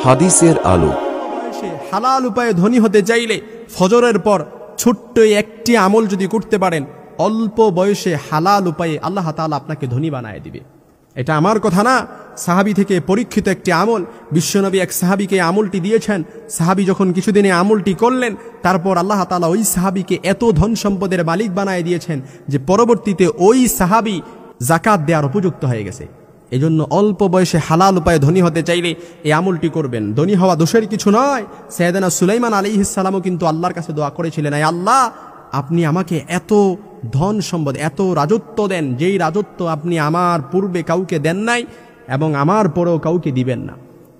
হাদিসের আলো। হালাল উপায়ে ধনী হতে চাইলে ফজরের পর ছোট্ট একটি আমল যদি করতে পারেন, অল্প বয়সে হালাল উপায়ে আল্লাহ তাআলা আপনাকে ধনী বানায় দিবে। এটা আমার কথা না, সাহাবী থেকে পরীক্ষিত একটি আমল। বিশ্বনবী এক সাহাবীকে আমলটি দিয়েছেন। সাহাবী যখন কিছুদিনে আমলটি করলেন, তারপর আল্লাহ তাআলা ওই সাহাবীকে এত ধন সম্পদের মালিক বানায় দিয়েছেন যে পরবর্তীতে ওই সাহাবী যাকাত দেওয়ার উপযুক্ত হয়ে গেছে। এজন্য অল্প বয়সে হালাল উপায়ে ধনী হতে চাইলে এই আমলটি করবেন। ধনী হওয়া দোষের কিছু নয়। সাইয়েদনা সুলাইমান আলাইহিস সালামও কিন্তু আল্লাহর কাছে দোয়া করেছিলেন, আয় আল্লাহ, আপনি আমাকে এত ধন সম্পদ, এত রাজত্ব দেন, যেই রাজত্ব আপনি আমার পূর্বে কাউকে দেন নাই এবং আমার পরেও কাউকে দিবেন না।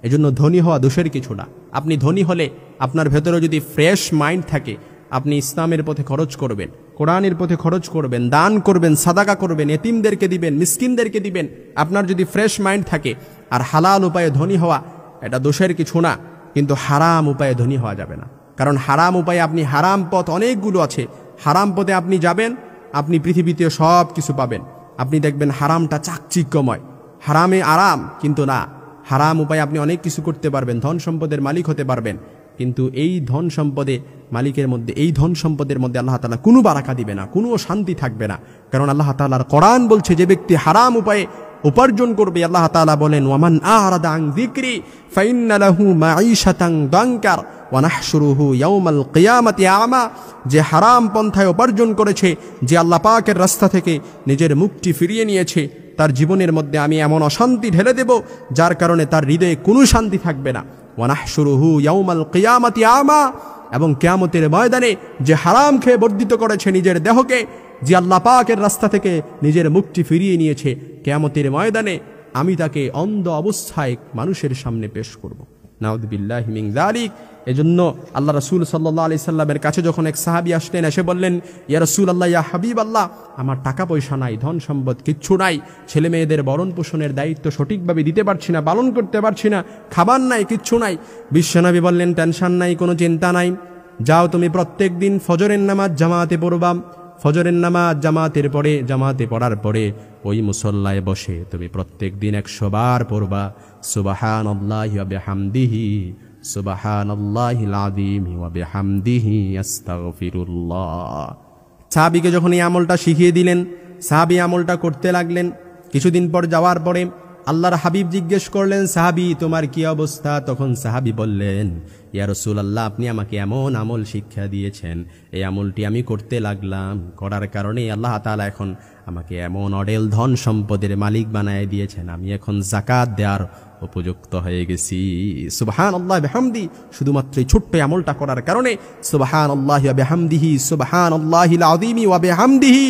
এজন্য ধনী হওয়া দোষের কিছু না। আপনি ধনী হলে আপনার ভেতরে যদি ফ্রেশ মাইন্ড থাকে, আপনি ইসলামের পথে খরচ করবেন, কোরআনের পথে খরচ করবেন, দান করবেন, সাদাকা করবেন, এতিমদেরকে দিবেন, মিসকিনদেরকে দিবেন। আপনার যদি ফ্রেশ মাইন্ড থাকে, আর হালাল উপায়ে ধনী হওয়া এটা দোষের কিছু না, কিন্তু হারাম উপায়ে ধনী হওয়া যাবে না। কারণ হারাম উপায়ে আপনি, হারাম পথ অনেকগুলো আছে, হারাম পথে আপনি যাবেন, আপনি পৃথিবীতে সব কিছু পাবেন। আপনি দেখবেন হারামটা চাকচিক্যময়, হারামে আরাম, কিন্তু না, হারাম উপায়ে আপনি অনেক কিছু করতে পারবেন, ধন সম্পদের মালিক হতে পারবেন, কিন্তু এই ধন সম্পদে মালিকের মধ্যে, এই ধন সম্পদের মধ্যে আল্লাহ তাআলা কোনো বারাকা দিবে না, কোনো শান্তি থাকবে না। কারণ আল্লাহ তাআলার কোরআন বলছে, যে ব্যক্তি হারাম উপায়ে উপার্জন করবে, আল্লাহ তাআলা বলেন, ওয়ামান আ'রাদা আন যিকরি ফাইন্না লাহু মাঈশাতান দানকার ওয়া নাহশুরুহু ইয়াওমাল কিয়ামাতি আমা। যে হারাম পন্থায় উপার্জন করেছে, যে আল্লাহ পাকের রাস্তা থেকে নিজের মুখটি ফিরিয়ে নিয়েছে, তার জীবনের মধ্যে আমি এমন অশান্তি ঢেলে দেব যার কারণে তার হৃদয়ে কোনো শান্তি থাকবে না। ওয়া নাহশুরুহু ইয়াওমাল কিয়ামাতি আমা। এবং কিয়ামতের ময়দানে যে হারাম খেয়ে বর্ধিত করেছে নিজের দেহকে, যে আল্লাহ পাকের রাস্তা থেকে নিজের মুখটি ফিরিয়ে নিয়েছে, কিয়ামতের ময়দানে আমি তাকে অন্ধ অবস্থায় মানুষের সামনে পেশ করব। নাউযুবিল্লাহি মিন যালিক। এজন্য আল্লাহ রাসূল সাল্লাল্লাহু আলাইহি সাল্লামের কাছে যখন এক সাহাবী আসলেন, এসে বললেন, ইয়া রাসূলুল্লাহ, ইয়া হাবিবাল্লাহ, আমার টাকা পয়সা নাই, ধন সম্পদ কিচ্ছু নাই, ছেলে মেয়েদের ভরণ পোষণের দায়িত্ব সঠিকভাবে দিতে পারছি না, পালন করতে পারছি না, খাবার নাই, কিচ্ছু নাই। বিশ্বনবী বললেন, টেনশন নাই, কোনো চিন্তা নাই, যাও তুমি প্রত্যেক দিন ফজরের নামাজ জামাতে পড়বা। ফজরের নামাজ জামাতে পড়ার পরে ওই মুসল্লায় বসে তুমি প্রত্যেক দিন 100 বার পড়বা, সুবহানাল্লাহি ওয়া বিহামদিহি, সুবহানাল্লাহিল আযীম ওয়া বিহামদিহি, আস্তাগফিরুল্লাহ। সাহাবীকে যখন এই আমলটা শিখিয়ে দিলেন, সাহাবী আমলটা করতে লাগলেন। কিছুদিন পর যাওয়ার পরে আল্লাহর হাবিব জিজ্ঞেস করলেন, সাহাবী তোমার কি অবস্থা? তখন সাহাবী বললেন, ইয়া রাসূলুল্লাহ, আপনি আমাকে এমন আমল শিক্ষা দিয়েছেন, এই আমলটি আমি করতে লাগলাম, করার কারণে আল্লাহ তাআলা এখন আমাকে এমন অঢেল ধন সম্পদের মালিক বানায় দিয়েছেন, আমি এখন যাকাত দেওয়ার উপযুক্ত হয়ে গেছি। সুবহানাল্লাহ বিহামদি। শুধুমাত্র এই ছোট্ট আমলটা করার কারণে সুবহানাল্লাহি ওয়া বিহামদিহি, সুবহানাল্লাহিল আযীম ওয়া বিহামদিহি,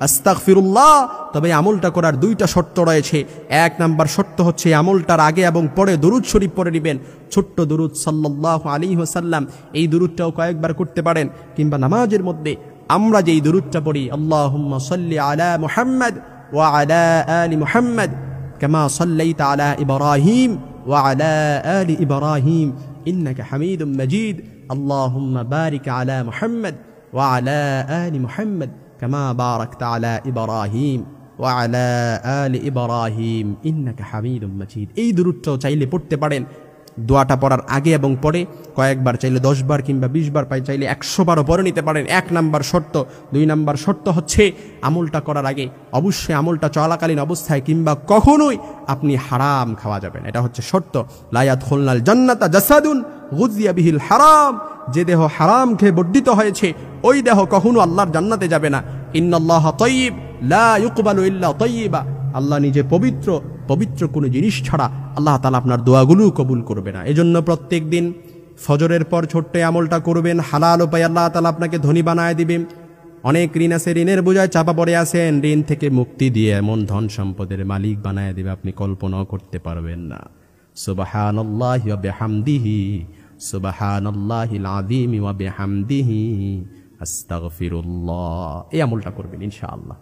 আস্তাগফিরুল্লাহ। তবে আমলটা করার 2টা শর্ত রয়েছে। 1 নাম্বার শর্ত হচ্ছে আমলটার আগে এবং পরে দরুদ শরীফ পড়ে নেবেন, ছোট্ট দরুদ সাল্লাল্লাহু আলাইহি ওয়াসাল্লাম। এই দরুদটাও কয়েকবার করতে পারেন, কিংবা নামাজের মধ্যে আমরা যেই দরুদটা পড়ি, আল্লাহুম্মা সাল্লি আলা মুহাম্মাদ ওয়া আলা আলি মুহাম্মাদ কামা সাল্লাইতা আলা ইব্রাহিম ওয়া আলা আলি ইব্রাহিম ইন্নাকা হামিদুম মাজিদ, আল্লাহুম্মা বারিক আলা মুহাম্মাদ ওয়া আলা আলি মুহাম্মাদ কামা বারাকতা আলা ইব্রাহিম ওয়া আলা আলি ইব্রাহিম ইন্নাকা হামিদুম মাজিদ। এই দরুদটাও চাইলে পড়তে পারেন। দোয়াটা পড়ার আগে এবং পরে কয়েকবার, চাইলে 10 বার কিংবা 20 বার, চাইলে 100 বারও পড়ে নিতে পারেন। 1 নাম্বার শর্ত। 2 নাম্বার শর্ত হচ্ছে আমলটা করার আগে অবশ্যই আমলটা চলাকালীন অবস্থায় কিংবা কখনোই আপনি হারাম খাওয়া যাবেন, এটা হচ্ছে শর্ত। লা ইয়াদখুলুল জান্নাতা জাসাদুন গুযিয়া বিহিল হারাম। যে দেহ হারাম খেয়ে বর্ধিত হয়েছে, ওই দেহ কখনো আল্লাহর জান্নাতে যাবে না। ইন্নাল্লাহা তাইয়্যিব লা ইউকবালু ইল্লা তাইয়্যিবা। আল্লাহ নিজে পবিত্র, পবিত্র কোনো জিনিস ছাড়া আল্লাহ তাআলা আপনার দোয়াগুলো কবুল করবে না। এজন্য প্রত্যেক দিন ফজরের পর ছোট্ট আমলটা করবেন। হালাল উপায়ে আল্লাহ তাআলা আপনাকে ধনী বানায় দিবেন। অনেক ঋণ আছে, ঋণের বোঝায় চাপা পড়ে আছেন, ঋণ থেকে মুক্তি দিয়ে এমন ধন সম্পদের মালিক বানায় দিবে আপনি কল্পনাও করতে পারবেন না। সুবহানাল্লাহি ওয়া বিহামদিহি, সুবহানাল্লাহিল আযীম ওয়া বিহামদিহি, আস্তাগফিরুল্লাহ। এই আমলটা করবেন ইনশাআল্লাহ।